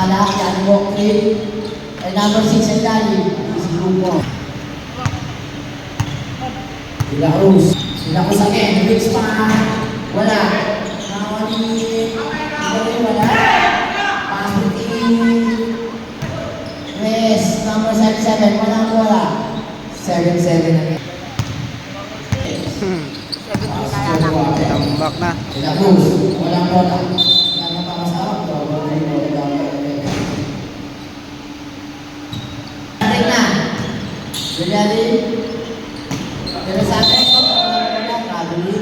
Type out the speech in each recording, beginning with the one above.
Sala, Johnny Walk 3. And number 6 ay Dali. Si Grupo. Sila Cruz. Sila Cruz again. Mix pa. Wala. Nakawali. Wala. Pass to team. Yes. Number 7. Walang bola. 7-7 again. Tambak na. Sila Cruz. Walang bola. Napakasarap. Ating na. Jadi. Dari sana itu orang kali.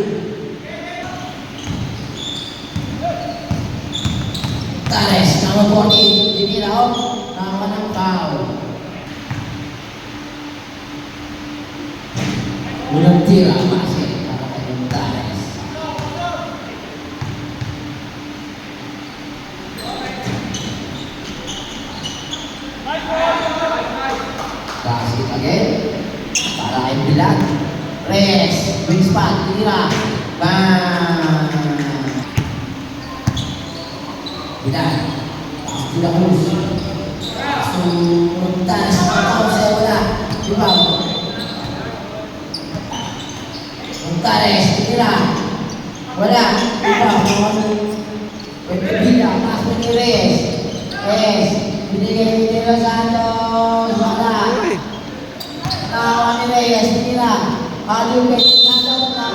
Tares, nama body. Ini lauk. Nama nak kau. Belum tirak masih. Tares. Kasih lagi. Para kay Bilag. Reyes. Wing spot. Tira. Bang. Bilag. Bilag Cruz. Suntas. Tahu saya bola. Dibaw. Suntares. Tira. Wala. Dibaw. Pepe Bilag. Masuk ni Reyes. Reyes. Binigay ni Los Santos. Wala. Nawa ni Reyes, tira. Aduh, Santos na.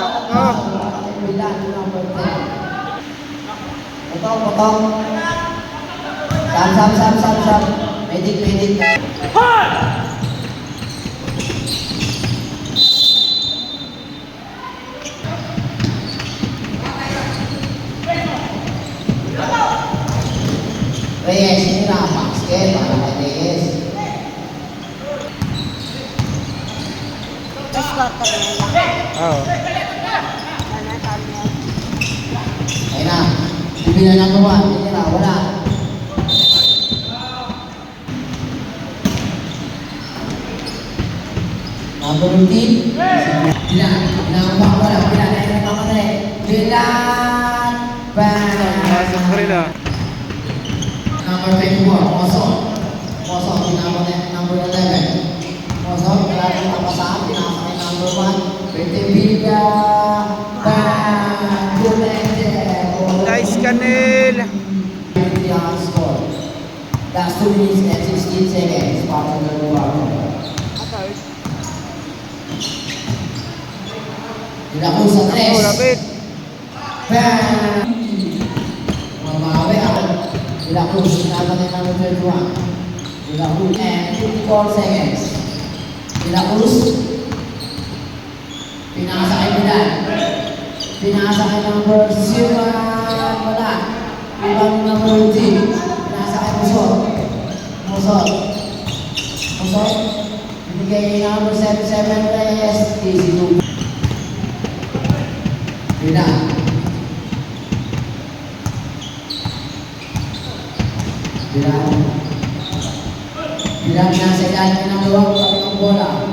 Bilang number 10. Potong. Sam. Medik. Reyes, tira. Basket, para kay Reyes. Oo. Ayun na. Bibili na ng gawa. Tira, wala. Number 15. Bilang. Wala. Bilang. Pasok ko rin ah. Number 24. Mosok. Pinapalit number 11. Mosok. Kailangan napasaan. Pinapalit number 1. Petevilla. Bang. Nice Canel. Score. Last 2 minutes and 16 seconds. Part of the war. Tidak usah tres. Lapit. Bang. Mamawi ako. Tidak usah. Natin ang number 21. Tidak usah. And 54 seconds. Tidak usah. Pinasa kay Bilan. Pinasa kay number 0. Wala. Ibang number 3. Pinasa kay Musot. Binigay number 77 Reyes. Easy 2. Bilang nasa ilalim ng luwag ng bola.